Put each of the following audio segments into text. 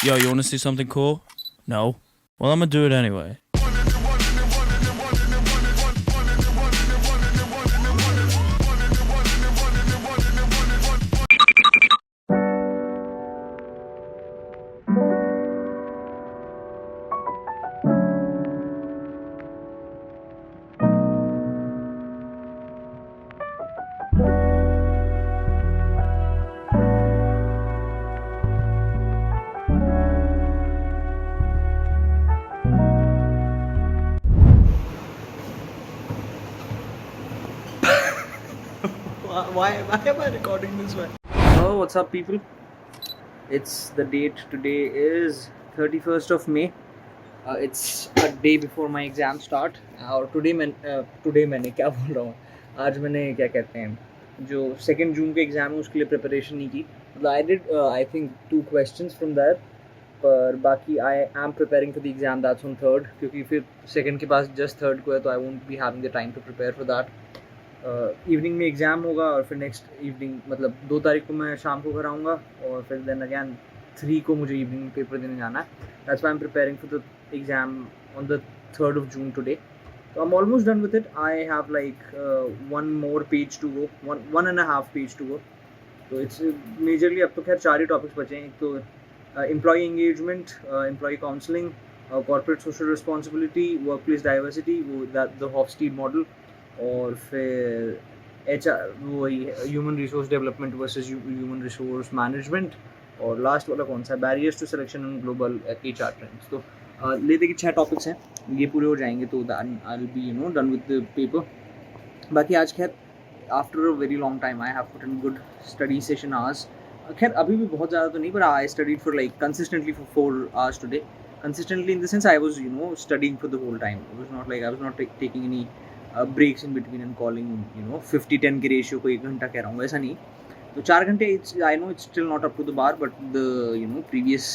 Yo, you want to see something cool? No? Well, I'm gonna do it anyway. Why am I recording this way? Hello, what's up, people? It's the date. Today is 31st of May. It's a day before my exam start. और today मैंने क्या बोल रहा हूँ, आज मैंने क्या कहते हैं जो 2 जून के एग्ज़ाम है उसके लिए प्रिपरेशन नहीं की. I did I think 2 questions from there, पर बाकी I am preparing for the exam that's on 3rd, क्योंकि फिर 2nd के पास just 3rd को है तो I won't be having the time to prepare for that. Evening में एग्ज़ाम होगा और फिर नेक्स्ट इवनिंग मतलब 2 तारीख को मैं शाम को घर आऊँगा और फिर देन अगैन 3 को मुझे इवनिंग में पेपर देने जाना है. That's why I am preparing for the exam on the 3rd of June today. So I'm almost done with it. I have like 1 more page to go, one and a half page to go. तो it's majorly अब तो खैर 4 ही topics बचे हैं. एक तो employee engagement, employee counselling, corporate social responsibility, workplace diversity, वो the Hofstede model, और फिर वही human resource development versus human resource management, और लास्ट वाला कौन सा, barriers to selection and global HR trends. तो लेते कि 6 टॉपिक्स हैं, ये पूरे हो जाएंगे तो आई will be done with the paper. बाकी आज खैर after a very long time I have put in good study session hours. खैर अभी भी बहुत ज़्यादा तो नहीं, पर I studied for like consistently for 4 hours today. Consistently in the sense I was studying for the whole time. It was not like I was not taking any breaks in between and calling 50-10 के ratio को 1 घंटा कह रहा हूँ, ऐसा नहीं. तो 4 घंटे, I know it's still not up to the bar, but the previous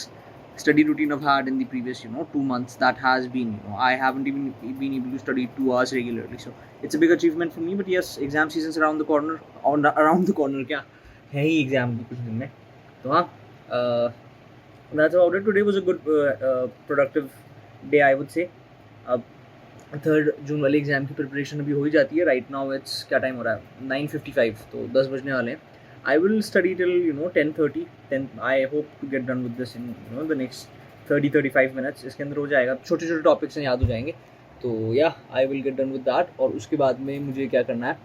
study routine I've had in the previous 2 months, that has been I haven't even been able to study 2 hours regularly. So it's a big achievement for me. But yes, exam season's around the corner. Around the corner क्या है ही exam की कुछ दिन में. तो हाँ, that's about it. Today was a good productive day, I would say. अब 3rd जून वाले एग्जाम की प्रिपरेशन अभी हो ही जाती है. राइट नाउ इट्स क्या टाइम हो रहा है, 9:55, तो 10 बजने वाले हैं. I will study till 10:30. I hope to get done with this in the next 30-35 minutes. इसके अंदर हो जाएगा, छोटे छोटे टॉपिक्स हैं, याद हो जाएंगे. तो या I will get done with that. और उसके बाद में मुझे क्या करना है,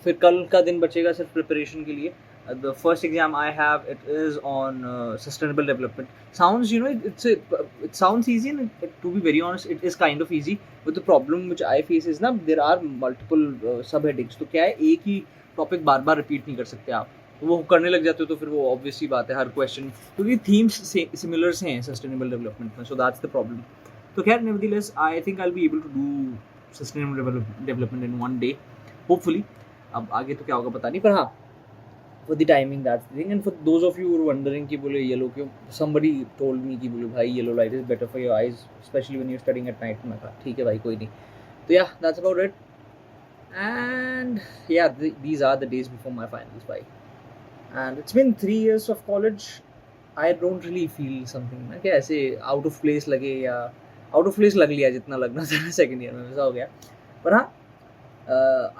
फिर कल का दिन बचेगा सिर्फ प्रिपरेशन के लिए. The first exam I have, it is on sustainable development. Sounds, it sounds easy, and to be very honest, it is kind of easy. But the problem which I face is ना, there are multiple subheadings. तो क्या है, एक ही topic बार बार repeat नहीं कर सकते आप. तो वो करने लग जाते हो तो फिर वो ऑब्वियसली बात है, हर क्वेश्चन क्योंकि थीम्स सिमिलर्स हैं सस्टेनेबल डेवलपमेंट में. So that's the problem. तो खैर nevertheless I think I will be able to do sustainable development in 1 day, hopefully. अब आगे तो क्या होगा पता नहीं, पर हाँ, for the timing, that's the thing. And for those of you who are wondering कि बोले yellow क्यों, somebody told me कि बोले भाई yellow light is better for your eyes, especially when you're studying at night. मैं कहा ठीक है भाई, कोई नहीं. तो yeah, that's about it. And yeah, these are the days before my finals, bhai. And it's been 3 years of college. I don't really feel something ना कि ऐसे out of place लगे, या out of place लग लिया जितना लगना था second year में, वैसा हो गया. पर हाँ,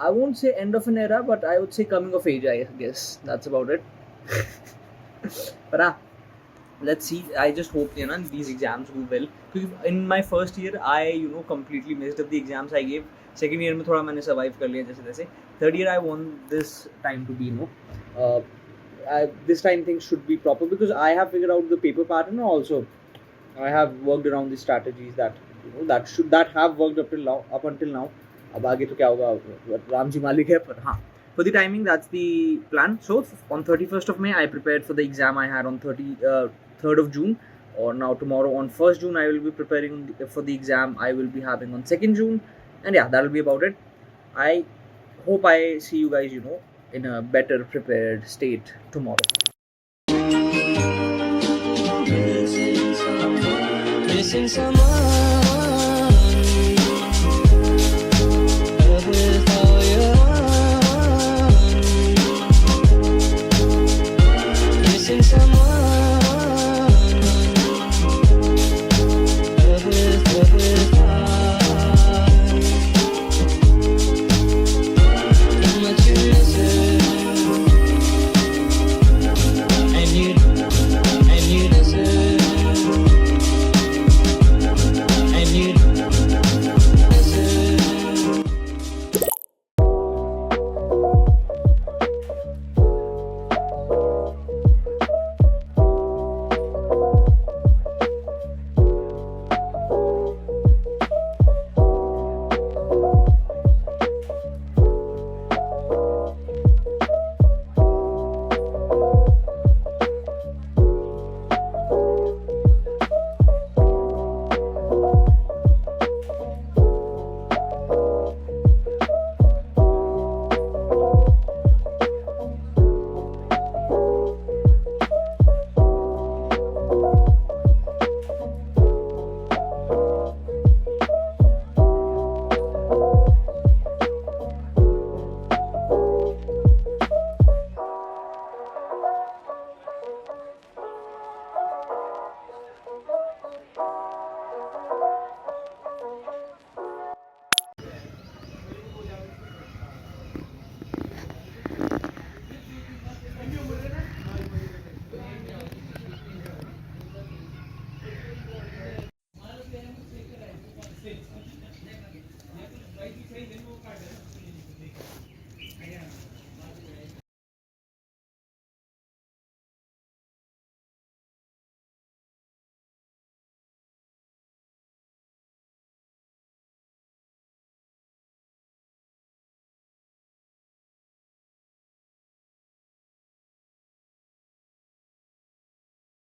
I won't say end of an era, but I would say coming of age, I guess. That's about it. But let's see. I just hope these exams go well. Because in my first year, I completely messed up the exams I gave. Second year में थोड़ा मैंने survive कर लिया जैसे तैसे. Third year I want this time to be this time things should be proper, because I have figured out the paper pattern. Also, I have worked around the strategies that have worked up until now. अब आगे तो क्या होगा, राम जी मालिक है. पर हाँ, for the timing, that's the plan. So on 31st of May, I prepared for the exam I had on 3rd of June. Or now tomorrow on 1st June, I will be preparing for the exam I will be having on 2nd June. And yeah, that'll be about it. I hope I see you guys, in a better prepared state tomorrow. Missing someone.